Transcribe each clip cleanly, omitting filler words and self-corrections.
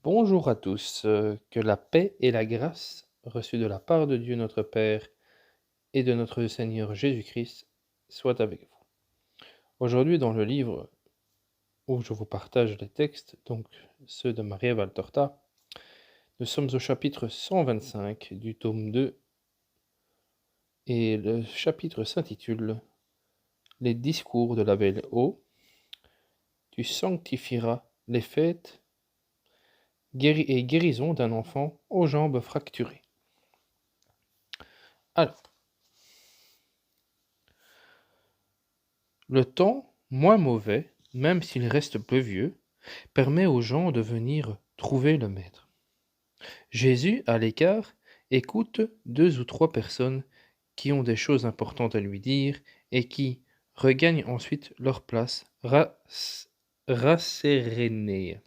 Bonjour à tous, que la paix et la grâce reçues de la part de Dieu notre Père et de notre Seigneur Jésus-Christ soient avec vous. Aujourd'hui, dans le livre où je vous partage les textes, donc ceux de Maria Valtorta, nous sommes au chapitre 125 du tome 2 et le chapitre s'intitule Les discours de la belle eau. Tu sanctifieras les fêtes et guérison d'un enfant aux jambes fracturées. Alors, le temps, moins mauvais, même s'il reste pluvieux, permet aux gens de venir trouver le Maître. Jésus, à l'écart, écoute 2 ou 3 personnes qui ont des choses importantes à lui dire et qui regagnent ensuite leur place rassérénés.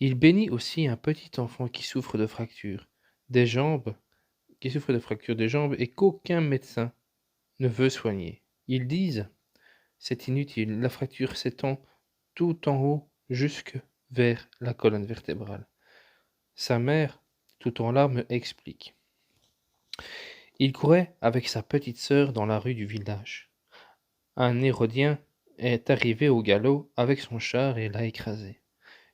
Il bénit aussi un petit enfant qui souffre de fractures des jambes, et qu'aucun médecin ne veut soigner. Ils disent: c'est inutile, la fracture s'étend tout en haut jusque vers la colonne vertébrale. Sa mère, tout en larmes, explique. Il courait avec sa petite sœur dans la rue du village. Un Hérodien est arrivé au galop avec son char et l'a écrasé.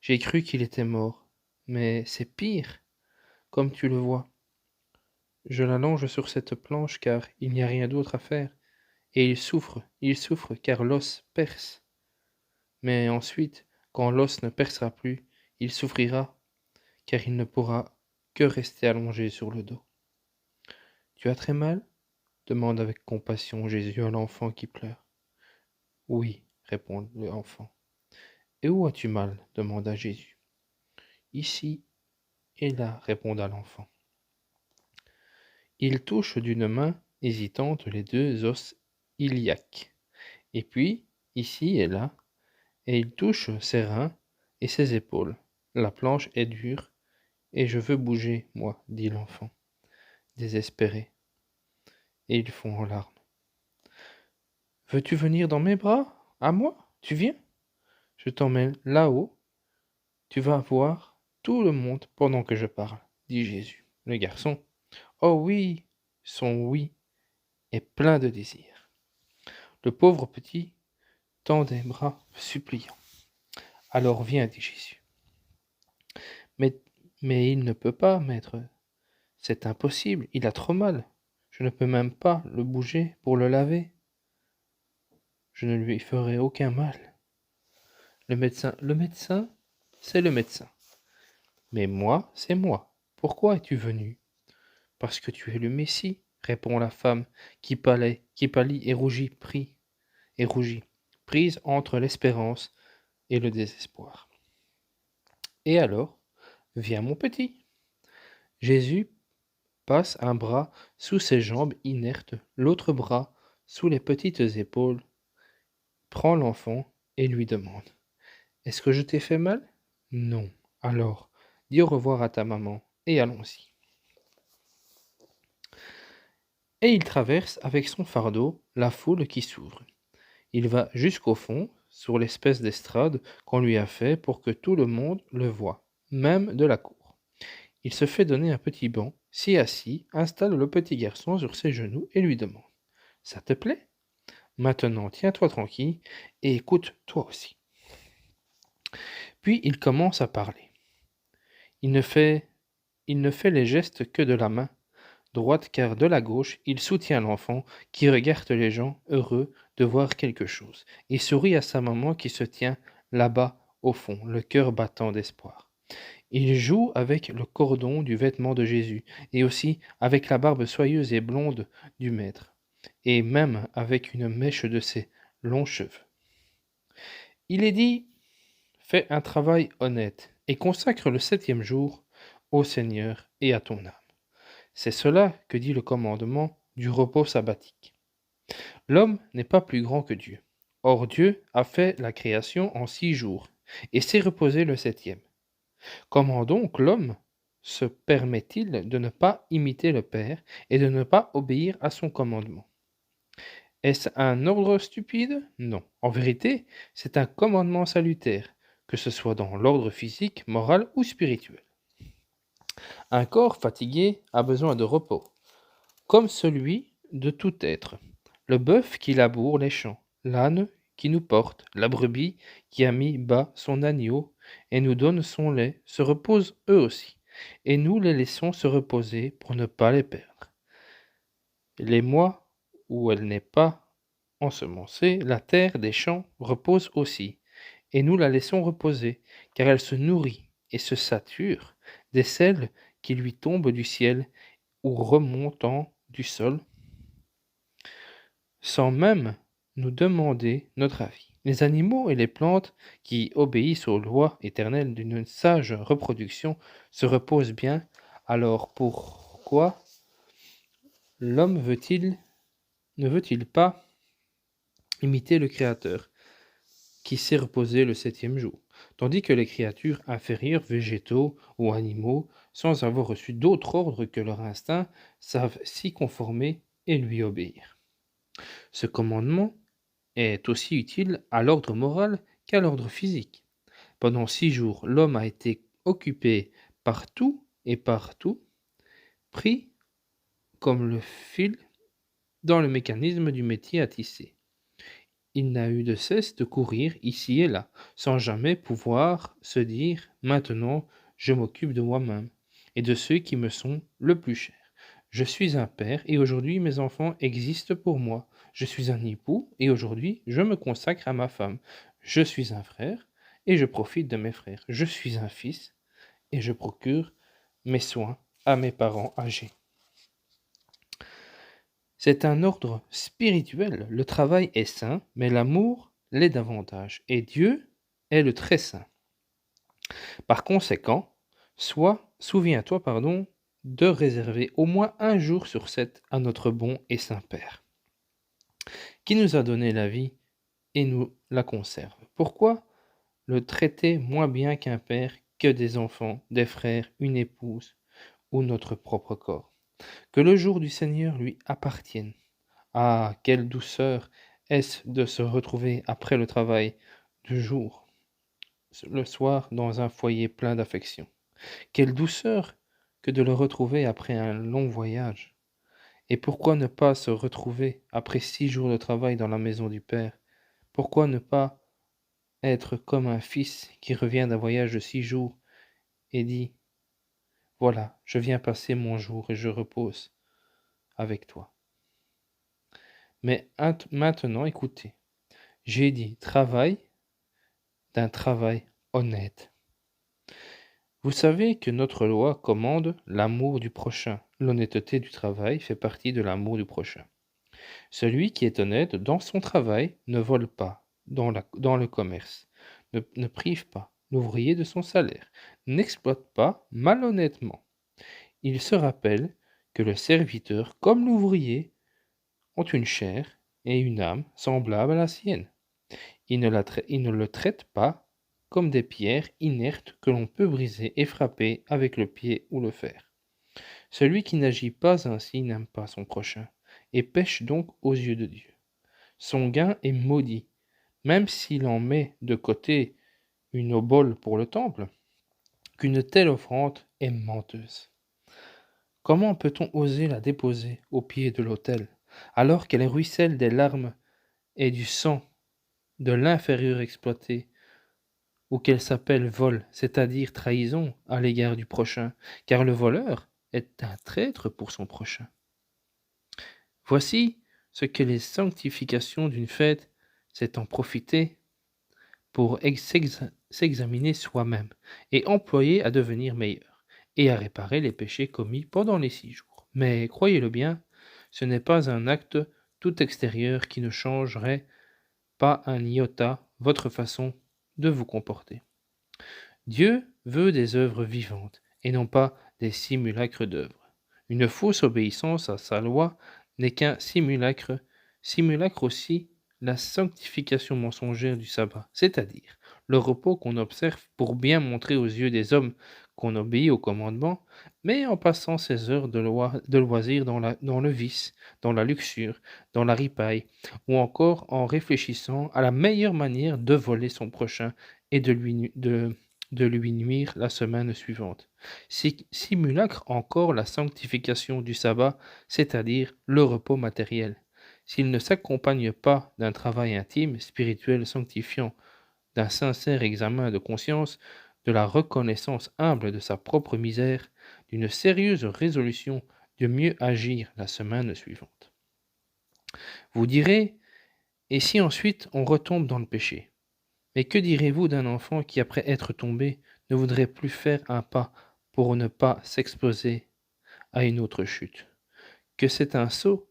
J'ai cru qu'il était mort, mais c'est pire, comme tu le vois. Je l'allonge sur cette planche car il n'y a rien d'autre à faire, et il souffre car l'os perce. Mais ensuite, quand l'os ne percera plus, il souffrira, car il ne pourra que rester allongé sur le dos. Tu as très mal? Demande avec compassion Jésus à l'enfant qui pleure. Oui, répond l'enfant. Et où as-tu mal? Demanda Jésus. Ici et là, répondit l'enfant. Il touche d'une main hésitante les 2 os iliaques, et puis, ici et là, et il touche ses reins et ses épaules. La planche est dure, et je veux bouger, moi, dit l'enfant, désespéré. Et ils fond en larmes. Veux-tu venir dans mes bras? À moi? Tu viens? Je t'emmène là-haut. Tu vas voir tout le monde pendant que je parle, dit Jésus. Le garçon, oh oui, son oui est plein de désir. Le pauvre petit tend des bras suppliants. Alors viens, dit Jésus. Mais, mais il ne peut pas, maître. C'est impossible, il a trop mal. Je ne peux même pas le bouger pour le laver. Je ne lui ferai aucun mal. Le médecin, c'est le médecin. Mais moi, c'est moi. Pourquoi es-tu venu? Parce que tu es le Messie, répond la femme, qui pâlit et rougit, prise entre l'espérance et le désespoir. Et alors, viens mon petit. Jésus passe un bras sous ses jambes inertes, l'autre bras sous les petites épaules, prend l'enfant et lui demande: est-ce que je t'ai fait mal? Non. Alors, dis au revoir à ta maman et allons-y. Et il traverse avec son fardeau la foule qui s'ouvre. Il va jusqu'au fond, sur l'espèce d'estrade qu'on lui a fait pour que tout le monde le voie, même de la cour. Il se fait donner un petit banc, s'y assit, installe le petit garçon sur ses genoux et lui demande: ça te plaît? Maintenant, tiens-toi tranquille et écoute toi aussi. Puis il commence à parler. Il ne fait les gestes que de la main droite car de la gauche, il soutient l'enfant qui regarde les gens heureux de voir quelque chose et sourit à sa maman qui se tient là-bas au fond, le cœur battant d'espoir. Il joue avec le cordon du vêtement de Jésus et aussi avec la barbe soyeuse et blonde du maître et même avec une mèche de ses longs cheveux. Il est dit: fais un travail honnête et consacre le 7e jour au Seigneur et à ton âme. C'est cela que dit le commandement du repos sabbatique. L'homme n'est pas plus grand que Dieu. Or Dieu a fait la création en 6 jours et s'est reposé le 7e. Comment donc l'homme se permet-il de ne pas imiter le Père et de ne pas obéir à son commandement? Est-ce un ordre stupide? Non. En vérité, c'est un commandement salutaire que ce soit dans l'ordre physique, moral ou spirituel. Un corps fatigué a besoin de repos, comme celui de tout être. Le bœuf qui laboure les champs, l'âne qui nous porte, la brebis qui a mis bas son agneau et nous donne son lait, se reposent eux aussi, et nous les laissons se reposer pour ne pas les perdre. Les mois où elle n'est pas ensemencée, la terre des champs repose aussi, et nous la laissons reposer, car elle se nourrit et se sature des sels qui lui tombent du ciel ou remontant du sol, sans même nous demander notre avis. Les animaux et les plantes qui obéissent aux lois éternelles d'une sage reproduction se reposent bien, alors pourquoi l'homme ne veut-il pas imiter le Créateur, qui s'est reposé le septième jour, tandis que les créatures inférieures, végétaux ou animaux, sans avoir reçu d'autre ordre que leur instinct, savent s'y conformer et lui obéir. Ce commandement est aussi utile à l'ordre moral qu'à l'ordre physique. Pendant 6 jours, l'homme a été occupé partout et partout, pris comme le fil dans le mécanisme du métier à tisser. Il n'a eu de cesse de courir ici et là, sans jamais pouvoir se dire « Maintenant, je m'occupe de moi-même et de ceux qui me sont le plus chers. Je suis un père et aujourd'hui mes enfants existent pour moi. Je suis un époux et aujourd'hui je me consacre à ma femme. Je suis un frère et je profite de mes frères. Je suis un fils et je procure mes soins à mes parents âgés. » C'est un ordre spirituel. Le travail est saint, mais l'amour l'est davantage. Et Dieu est le très saint. Par conséquent, souviens-toi, de réserver au moins un jour sur 7 à notre bon et saint Père, qui nous a donné la vie et nous la conserve. Pourquoi le traiter moins bien qu'un père, que des enfants, des frères, une épouse ou notre propre corps? Que le jour du Seigneur lui appartienne. Ah, quelle douceur est-ce de se retrouver après le travail du jour, le soir, dans un foyer plein d'affection. Quelle douceur que de le retrouver après un long voyage. Et pourquoi ne pas se retrouver après 6 jours de travail dans la maison du Père? Pourquoi ne pas être comme un fils qui revient d'un voyage de 6 jours et dit « Voilà, je viens passer mon jour et je repose avec toi. » Mais maintenant, écoutez, j'ai dit travail d'un travail honnête. Vous savez que notre loi commande l'amour du prochain. L'honnêteté du travail fait partie de l'amour du prochain. Celui qui est honnête dans son travail ne vole pas dans le commerce, ne prive pas l'ouvrier de son salaire, n'exploite pas malhonnêtement. Il se rappelle que le serviteur comme l'ouvrier ont une chair et une âme semblables à la sienne. Il ne le traite pas comme des pierres inertes que l'on peut briser et frapper avec le pied ou le fer. Celui qui n'agit pas ainsi n'aime pas son prochain et pêche donc aux yeux de Dieu. Son gain est maudit, même s'il en met de côté une obole pour le temple, qu'une telle offrande est menteuse. Comment peut-on oser la déposer au pied de l'autel, alors qu'elle ruisselle des larmes et du sang de l'inférieur exploité, ou qu'elle s'appelle vol, c'est-à-dire trahison à l'égard du prochain, car le voleur est un traître pour son prochain. Voici ce que les sanctifications d'une fête, c'est en profiter pour s'examiner soi-même et employer à devenir meilleur et à réparer les péchés commis pendant les 6 jours. Mais croyez-le bien, ce n'est pas un acte tout extérieur qui ne changerait pas un iota votre façon de vous comporter. Dieu veut des œuvres vivantes et non pas des simulacres d'œuvres. Une fausse obéissance à sa loi n'est qu'un simulacre aussi la sanctification mensongère du sabbat, c'est-à-dire le repos qu'on observe pour bien montrer aux yeux des hommes qu'on obéit au commandement, mais en passant ses heures de loisir dans le vice, dans la luxure, dans la ripaille, ou encore en réfléchissant à la meilleure manière de voler son prochain et de lui nuire la semaine suivante. Simulacre encore la sanctification du sabbat, c'est-à-dire le repos matériel. S'il ne s'accompagne pas d'un travail intime, spirituel, sanctifiant, d'un sincère examen de conscience, de la reconnaissance humble de sa propre misère, d'une sérieuse résolution de mieux agir la semaine suivante. Vous direz, et si ensuite on retombe dans le péché? Mais que direz-vous d'un enfant qui, après être tombé, ne voudrait plus faire un pas pour ne pas s'exposer à une autre chute? Que c'est un sot,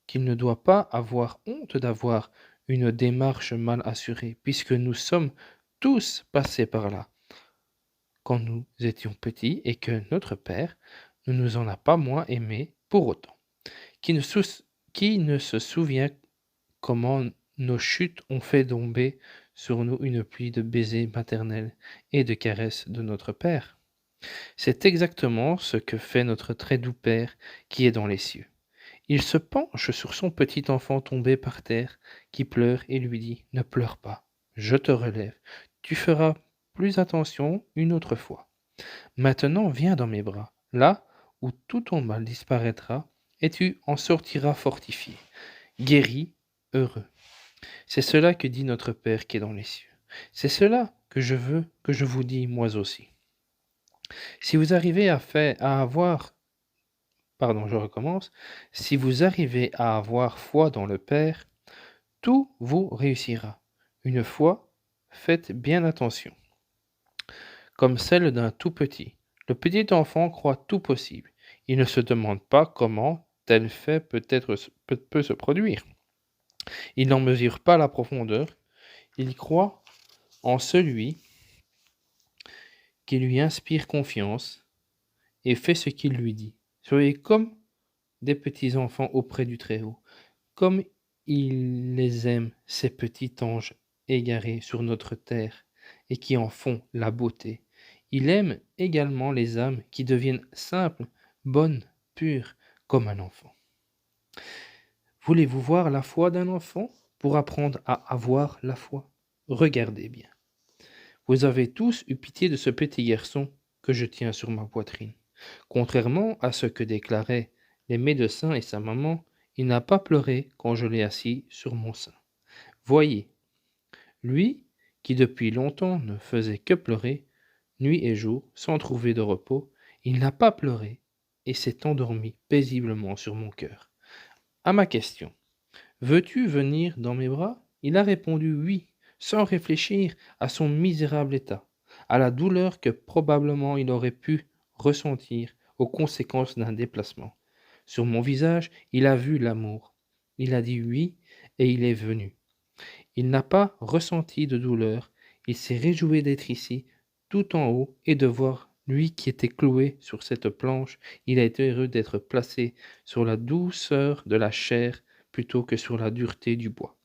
qu'il ne doit pas avoir honte d'avoir une démarche mal assurée, puisque nous sommes tous passés par là, quand nous étions petits, et que notre Père ne nous en a pas moins aimés pour autant. Qui ne se souvient comment nos chutes ont fait tomber sur nous une pluie de baisers maternels et de caresses de notre Père? C'est exactement ce que fait notre très doux Père qui est dans les cieux. Il se penche sur son petit enfant tombé par terre, qui pleure, et lui dit: « Ne pleure pas, je te relève, tu feras plus attention une autre fois. Maintenant viens dans mes bras, là où tout ton mal disparaîtra, et tu en sortiras fortifié, guéri, heureux. » C'est cela que dit notre Père qui est dans les cieux. C'est cela que je veux, que je vous dis moi aussi. Si vous arrivez à avoir, pardon, je recommence. Si vous arrivez à avoir foi dans le Père, tout vous réussira. Une foi, faites bien attention, comme celle d'un tout petit. Le petit enfant croit tout possible. Il ne se demande pas comment tel fait peut se produire. Il n'en mesure pas la profondeur. Il croit en celui qui lui inspire confiance et fait ce qu'il lui dit. Soyez comme des petits enfants auprès du Très-Haut, comme il les aime, ces petits anges égarés sur notre terre et qui en font la beauté. Il aime également les âmes qui deviennent simples, bonnes, pures, comme un enfant. Voulez-vous voir la foi d'un enfant pour apprendre à avoir la foi? Regardez bien. Vous avez tous eu pitié de ce petit garçon que je tiens sur ma poitrine. Contrairement à ce que déclaraient les médecins et sa maman, il n'a pas pleuré quand je l'ai assis sur mon sein. Voyez, lui, qui depuis longtemps ne faisait que pleurer, nuit et jour, sans trouver de repos, il n'a pas pleuré et s'est endormi paisiblement sur mon cœur. À ma question: « Veux-tu venir dans mes bras ?» il a répondu oui, sans réfléchir à son misérable état, à la douleur que probablement il aurait pu ressentir aux conséquences d'un déplacement. Sur mon visage, il a vu l'amour. Il a dit oui et il est venu. Il n'a pas ressenti de douleur. Il s'est réjoui d'être ici, tout en haut, et de voir lui qui était cloué sur cette planche. Il a été heureux d'être placé sur la douceur de la chair plutôt que sur la dureté du bois.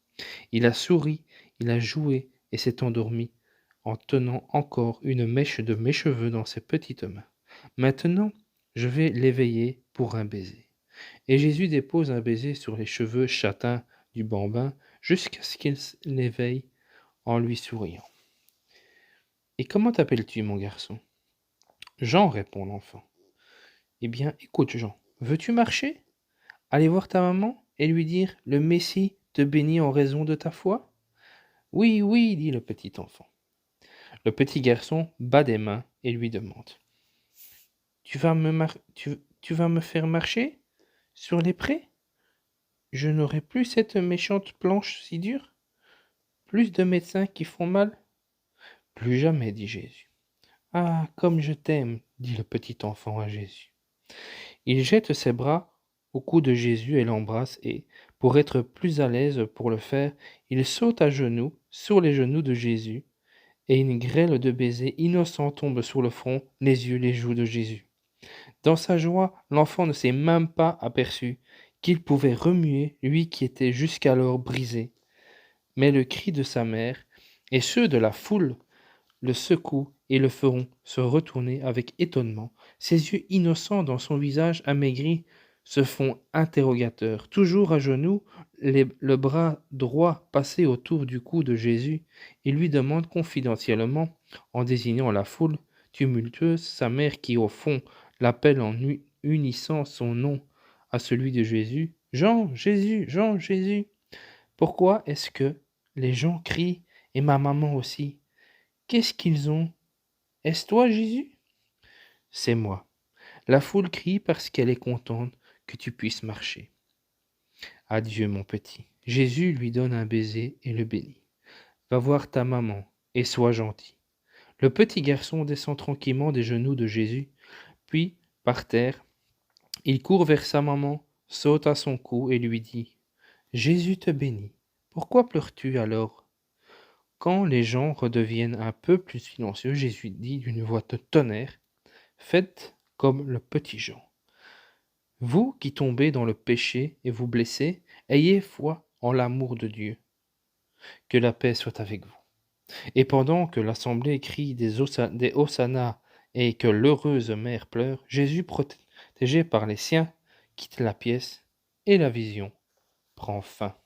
Il a souri, il a joué et s'est endormi en tenant encore une mèche de mes cheveux dans ses petites mains. Maintenant, je vais l'éveiller pour un baiser. Et Jésus dépose un baiser sur les cheveux châtains du bambin jusqu'à ce qu'il l'éveille en lui souriant. « Et comment t'appelles-tu, mon garçon ?»« Jean, répond l'enfant. »« Eh bien, écoute, Jean, veux-tu marcher? Aller voir ta maman et lui dire: « Le Messie te bénit en raison de ta foi ?» ?»« Oui, oui, dit le petit enfant. » Le petit garçon bat des mains et lui demande: « Tu vas me faire marcher sur les prés? Je n'aurai plus cette méchante planche si dure? Plus de médecins qui font mal? » Plus jamais, dit Jésus. Ah, comme je t'aime, dit le petit enfant à Jésus. Il jette ses bras au cou de Jésus et l'embrasse et, pour être plus à l'aise pour le faire, il saute à genoux sur les genoux de Jésus et une grêle de baisers innocents tombe sur le front, les yeux, les joues de Jésus. Dans sa joie, l'enfant ne s'est même pas aperçu qu'il pouvait remuer lui qui était jusqu'alors brisé. Mais le cri de sa mère et ceux de la foule le secouent et le feront se retourner avec étonnement, ses yeux innocents dans son visage amaigri se font interrogateurs, toujours à genoux, le bras droit passé autour du cou de Jésus, et lui demandent confidentiellement, en désignant la foule tumultueuse, sa mère qui au fond l'appelle en unissant son nom à celui de Jésus, Jean, Jésus, Jean, Jésus. Pourquoi est-ce que les gens crient, et ma maman aussi? Qu'est-ce qu'ils ont? Est-ce toi, Jésus? C'est moi. La foule crie parce qu'elle est contente que tu puisses marcher. Adieu, mon petit. Jésus lui donne un baiser et le bénit. Va voir ta maman et sois gentil. Le petit garçon descend tranquillement des genoux de Jésus, puis, par terre, il court vers sa maman, saute à son cou et lui dit: Jésus te bénit. Pourquoi pleures-tu alors? Quand les gens redeviennent un peu plus silencieux, Jésus dit d'une voix de tonnerre: Faites comme le petit Jean. Vous qui tombez dans le péché et vous blessez, ayez foi en l'amour de Dieu. Que la paix soit avec vous. Et pendant que l'assemblée crie des hosannas et que l'heureuse mère pleure, Jésus, protégé par les siens, quitte la pièce et la vision prend fin.